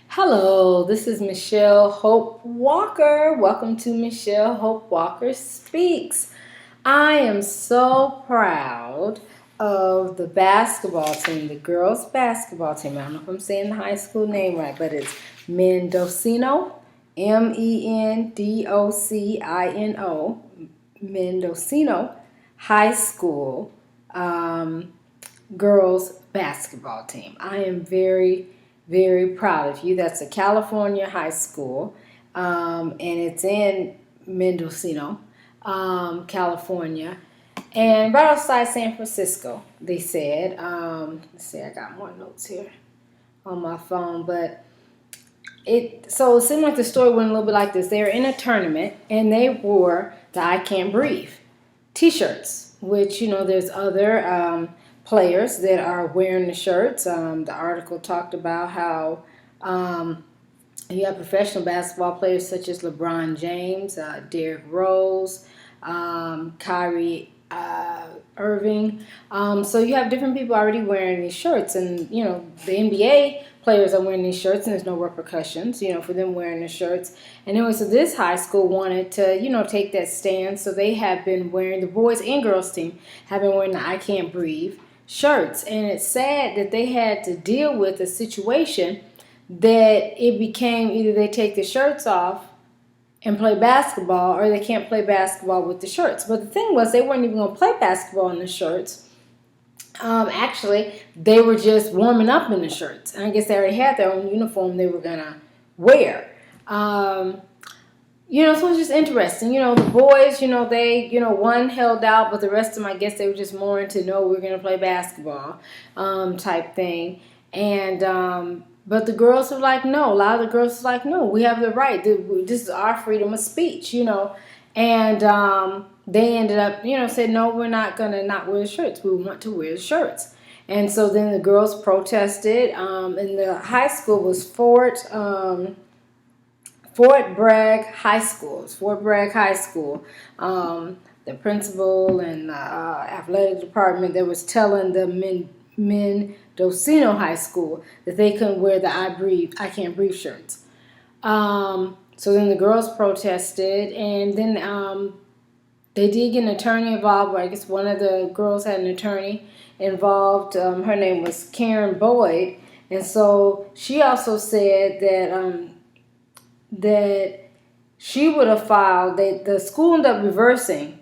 Hello, this is Michelle Hope Walker. Welcome to Michelle Hope Walker Speaks. I am so proud of the basketball team, the girls basketball team. I don't know if I'm saying the high school name right, but it's Mendocino, Mendocino, Mendocino High School girls basketball team. I am very proud of you. That's a California high school, and it's in Mendocino, California, and right outside San Francisco. They said. Let's see, I got more notes here on my phone, but it seemed like the story went a little bit like this. They were in a tournament and they wore the "I Can't Breathe" T-shirts, which there's other players that are wearing the shirts. The article talked about how you have professional basketball players such as LeBron James, Derrick Rose, Kyrie Irving. So you have different people already wearing these shirts, and the NBA players are wearing these shirts, and there's no repercussions, for them wearing the shirts. And anyway, so this high school wanted to, take that stand, so they have been wearing, the boys and girls team have been wearing the "I Can't Breathe" shirts, and it's sad that they had to deal with a situation that it became either they take the shirts off and play basketball, or they can't play basketball with the shirts. But the thing was, they weren't even going to play basketball in the shirts. Actually, they were just warming up in the shirts. And I guess they already had their own uniform they were going to wear. So it's just interesting. The boys, they, one held out, but the rest of them, I guess they were just more into, no, we're going to play basketball type thing. And, but the girls were like, no. A lot of the girls were like, no, we have the right. This is our freedom of speech, And they ended up, said, no, we're not going to not wear the shirts. We want to wear the shirts. And so then the girls protested. And the high school was Fort Bragg High School. It's Fort Bragg High School. The principal and the athletic department, they was telling the Mendocino High School that they couldn't wear the I Can't Breathe" shirts. So then the girls protested, and then they did get an attorney involved. Or I guess one of the girls had an attorney involved. Her name was Karen Boyd, and so she also said that she would have filed. The school ended up reversing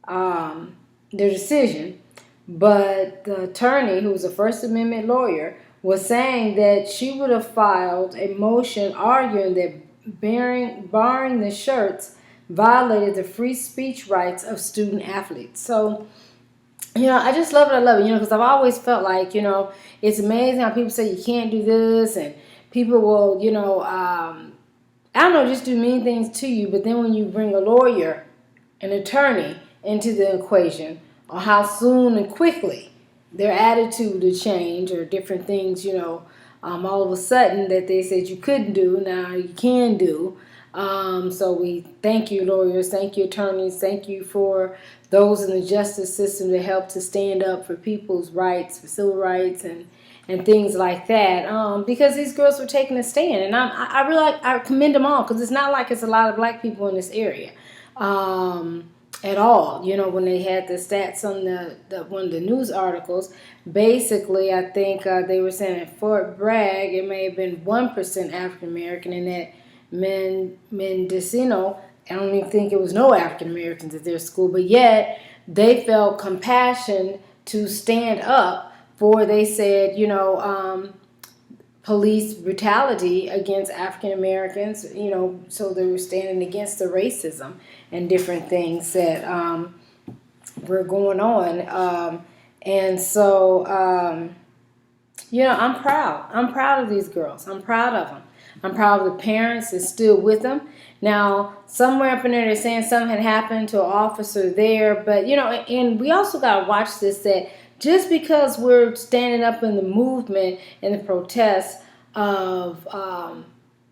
their decision, but the attorney, who was a First Amendment lawyer, was saying that she would have filed a motion arguing that barring the shirts violated the free speech rights of student athletes. So, I just love it. I love it, because I've always felt like, it's amazing how people say you can't do this, and people will, I don't know, just do mean things to you. But then when you bring a lawyer, an attorney into the equation, or how soon and quickly their attitude will change, or different things, all of a sudden that they said you couldn't do, now you can do. So we thank you, lawyers, thank you, attorneys, thank you for those in the justice system that help to stand up for people's rights, for civil rights, and things like that. Because these girls were taking a stand, and I commend them all, because it's not like it's a lot of black people in this area. At all. When they had the stats on the one of the news articles, basically, I think they were saying at Fort Bragg, it may have been 1% African American, and at Mendocino, I don't even think it was no African Americans at their school, but yet they felt compassion to stand up for, they said, police brutality against African Americans, so they were standing against the racism and different things that were going on. And so, I'm proud. I'm proud of these girls. I'm proud of them. I'm proud of the parents that's still with them. Now, somewhere up in there, they're saying something had happened to an officer there. But, and we also got to watch this, that just because we're standing up in the movement and the protests of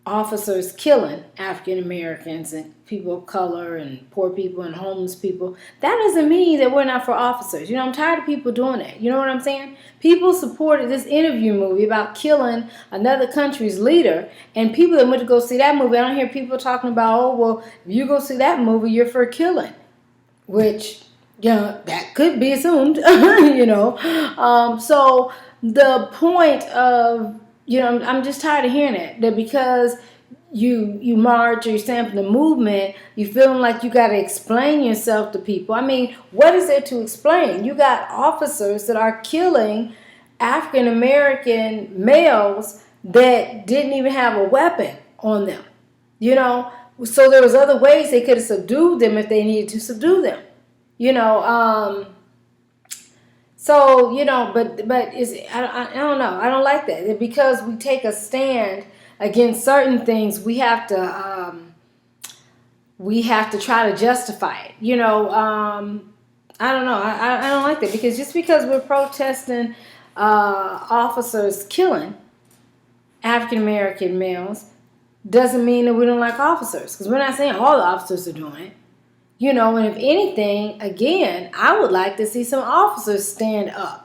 officers killing African Americans and people of color and poor people and homeless people, that doesn't mean that we're not for officers. I'm tired of people doing that. You know what I'm saying? People supported this interview movie about killing another country's leader, and people that went to go see that movie, I don't hear people talking about, oh, well, if you go see that movie, you're for killing, which, that could be assumed, So the point of, I'm just tired of hearing it, that because you march or you stand for the movement, you feeling like you got to explain yourself to people. I mean, what is there to explain? You got officers that are killing African American males that didn't even have a weapon on them, So there was other ways they could have subdued them if they needed to subdue them, but I don't know. I don't like that. Because we take a stand against certain things, we have to try to justify it. I don't know. I don't like that, because just because we're protesting officers killing African American males doesn't mean that we don't like officers, because we're not saying all the officers are doing it. And if anything, again, I would like to see some officers stand up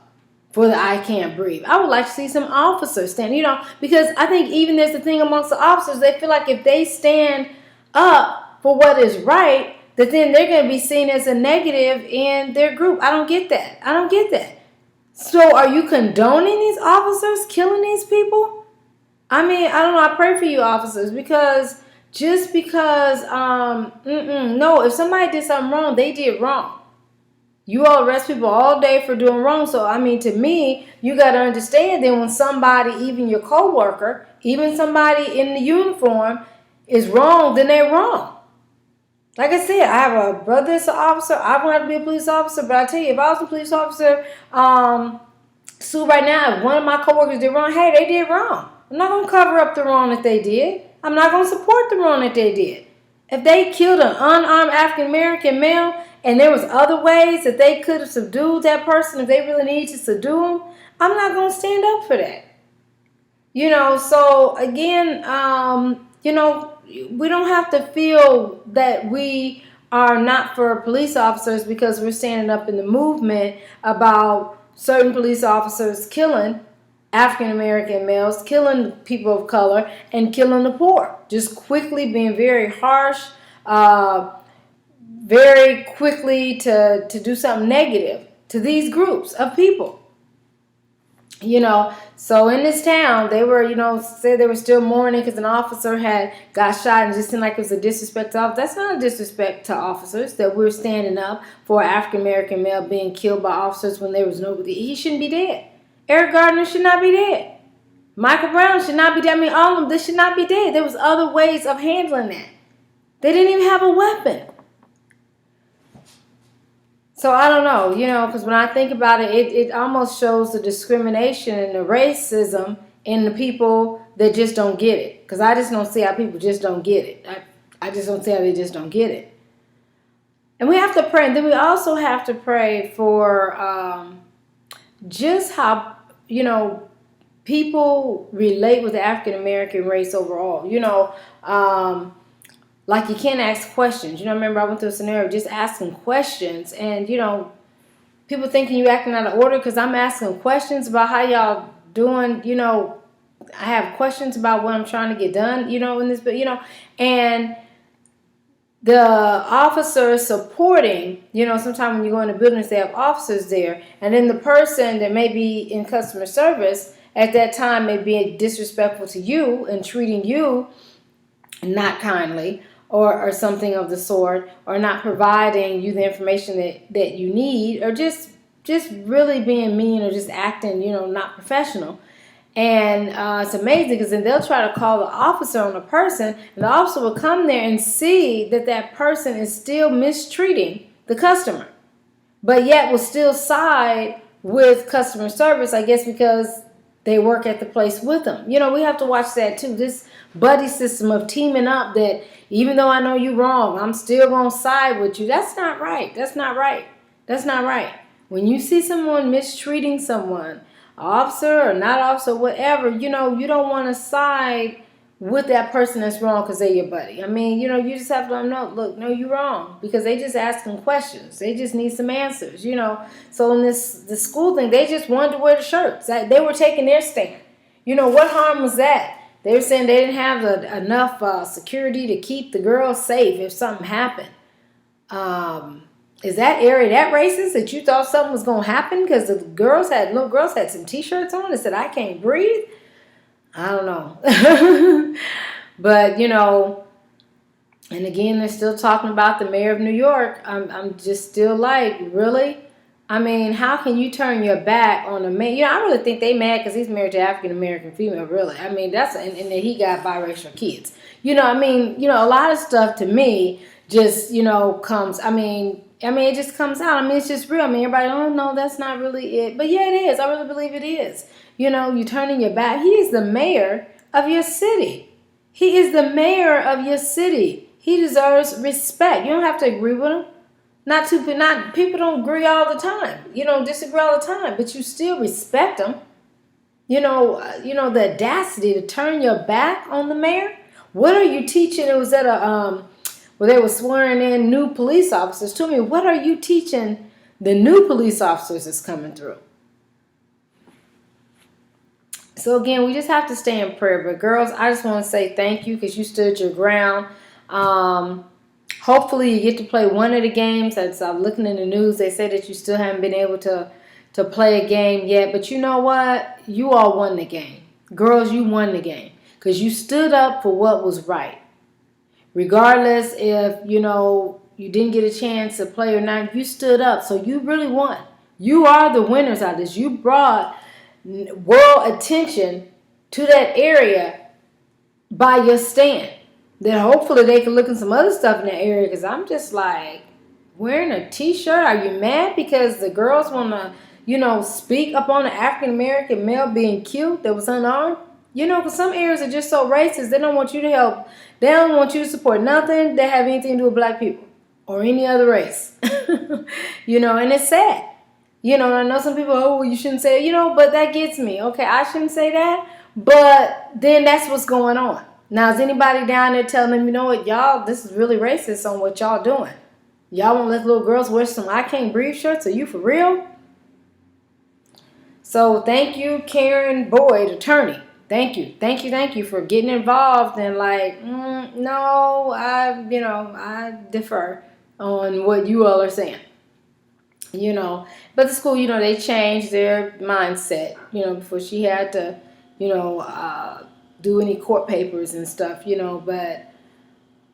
for the I Can't Breathe. I would like to see some officers stand, because I think even there's a thing amongst the officers, they feel like if they stand up for what is right, that then they're going to be seen as a negative in their group. I don't get that. So are you condoning these officers killing these people? I mean, I don't know. I pray for you officers, because just because, no, if somebody did something wrong, they did wrong. You all arrest people all day for doing wrong. So, I mean, to me, you got to understand that when somebody, even your coworker, even somebody in the uniform is wrong, then they're wrong. Like I said, I have a brother that's an officer. I don't have to be a police officer, but I tell you, if I was a police officer, so right now, if one of my coworkers did wrong, hey, they did wrong. I'm not going to cover up the wrong that they did. I'm not going to support the wrong that they did. If they killed an unarmed African American male and there was other ways that they could have subdued that person if they really needed to subdue him, I'm not going to stand up for that. So again, we don't have to feel that we are not for police officers because we're standing up in the movement about certain police officers killing African American males, killing people of color, and killing the poor. Just quickly being very harsh, very quickly to do something negative to these groups of people. So in this town, they were, said they were still mourning because an officer had got shot, and it just seemed like it was a disrespect to officers. That's not a disrespect to officers, that we're standing up for an African American male being killed by officers when there was nobody. He shouldn't be dead. Eric Gardner should not be dead. Michael Brown should not be dead. I mean, all of them, they should not be dead. There was other ways of handling that. They didn't even have a weapon. So I don't know, because when I think about it, it almost shows the discrimination and the racism in the people that just don't get it. Because I just don't see how people just don't get it. I just don't see how they just don't get it. And we have to pray. And then we also have to pray for just how, people relate with the African American race overall. Like you can't ask questions. I remember I went through a scenario just asking questions, and people thinking you acting out of order because I'm asking questions about how y'all doing. I have questions about what I'm trying to get done. In this, but and the officers supporting. Sometimes when you go into buildings, they have officers there, and then the person that may be in customer service at that time may be disrespectful to you and treating you not kindly, or something of the sort, or not providing you the information that you need, or just really being mean, or just acting, not professional. And it's amazing because then they'll try to call the officer on the person, and the officer will come there and see that person is still mistreating the customer, but yet will still side with customer service, I guess because they work at the place with them. We have to watch that too. This buddy system of teaming up, that even though I know you're wrong, I'm still going to side with you. That's not right. That's not right. That's not right. When you see someone mistreating someone, officer or not officer, whatever, you don't want to side with that person that's wrong because they're your buddy. I mean, you know, you just have to let them know, look, no, you're wrong, because they just asking questions. They just need some answers, you know. So in the school thing, they just wanted to wear the shirts. They were taking their stand. You know, what harm was that? They were saying they didn't have enough security to keep the girls safe if something happened. Is that area that racist that you thought something was going to happen because the little girls had some T-shirts on that said, I can't breathe? I don't know. But, you know, and again, they're still talking about the mayor of New York. I'm just still like, really? I mean, how can you turn your back on a man? You know, I really think they mad because he's married to African-American female, really. I mean, and that he got biracial kids. You know, I mean, you know, a lot of stuff to me just, you know, comes, I mean, it just comes out. I mean, it's just real. I mean, everybody, oh, no, that's not really it. But yeah, it is. I really believe it is. You know, you turning your back. He is the mayor of your city. He is the mayor of your city. He deserves respect. You don't have to agree with him. People don't agree all the time. You don't disagree all the time, but you still respect him. You know, the audacity to turn your back on the mayor. What are you teaching? It was at where they were swearing in new police officers. To me, what are you teaching the new police officers that's coming through? So again, we just have to stay in prayer. But girls, I just want to say thank you because you stood your ground. Hopefully you get to play one of the games. As I'm looking in the news, they say that you still haven't been able to play a game yet. But you know what? You all won the game. Girls, you won the game because you stood up for what was right. Regardless if, you know, you didn't get a chance to play or not, you stood up. So you really won. You are the winners out of this. You brought world attention to that area by your stand. Then hopefully they can look at some other stuff in that area, because I'm just like, wearing a T-shirt, are you mad because the girls want to, you know, speak up on an African-American male being killed that was unarmed? You know, because some areas are just so racist, they don't want you to help. They don't want you to support nothing that have anything to do with black people or any other race. You know, and it's sad. You know, I know some people, oh, well, you shouldn't say it, you know, but that gets me. Okay, I shouldn't say that, but then that's what's going on. Now, is anybody down there telling them, you know what, y'all, this is really racist on what y'all doing? Y'all won't let little girls wear some I Can't Breathe shirts? Are you for real? So thank you, Karen Boyd, attorney. Thank you for getting involved and like, no, I defer on what you all are saying. You know, but the school, you know, they changed their mindset, you know, before she had to, you know, do any court papers and stuff, you know. But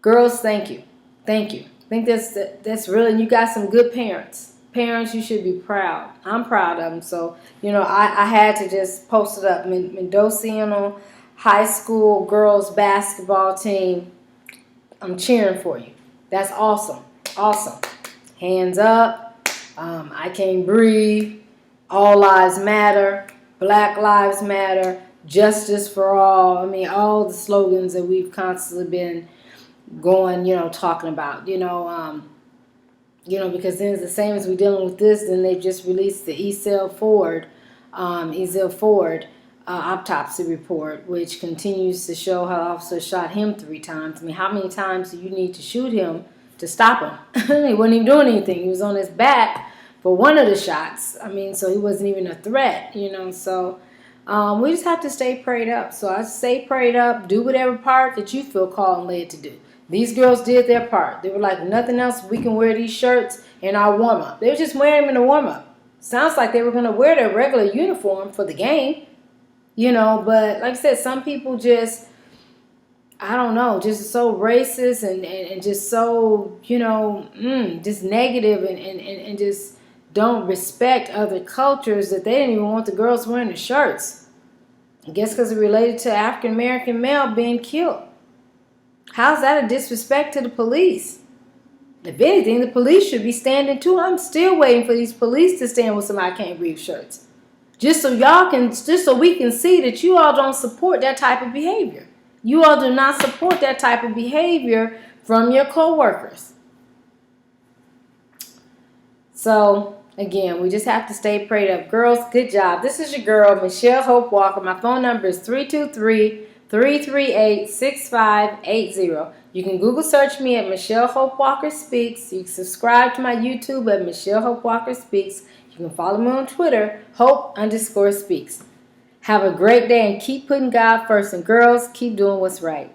girls, thank you. I think that's really, you got some good parents. Parents, you should be proud. I'm proud of them. So, you know, I had to just post it up. Mendocino High School girls basketball team, I'm cheering for you. That's awesome. Hands up. I Can't Breathe. All lives matter. Black lives matter. Justice for all. I mean, all the slogans that we've constantly been going, you know, talking about, you know, because then it's the same as we're dealing with this. Then they just released the Ezell Ford autopsy report, which continues to show how the officer shot him 3 times. I mean, how many times do you need to shoot him to stop him? He wasn't even doing anything. He was on his back for one of the shots. I mean, so he wasn't even a threat, you know. So we just have to stay prayed up. So I stay prayed up. Do whatever part that you feel called and led to do. These girls did their part. They were like, nothing else, we can wear these shirts in our warm-up. They were just wearing them in the warm-up. Sounds like they were going to wear their regular uniform for the game, you know. But like I said, some people just, I don't know, just so racist and just so, you know, just negative and just don't respect other cultures that they didn't even want the girls wearing the shirts. I guess because it related to African-American male being killed. How's that a disrespect to the police? If anything, the police should be standing too. I'm still waiting for these police to stand with some I Can't Breathe shirts. Just so we can see that you all don't support that type of behavior. You all do not support that type of behavior from your co-workers. So, again, we just have to stay prayed up. Girls, good job. This is your girl, Michelle Hope Walker. My phone number is 323 338-6580. You can Google search me at Michelle Hope Walker Speaks. You can subscribe to my YouTube at Michelle Hope Walker Speaks. You can follow me on Twitter, Hope_Speaks. Have a great day and keep putting God first. And girls, keep doing what's right.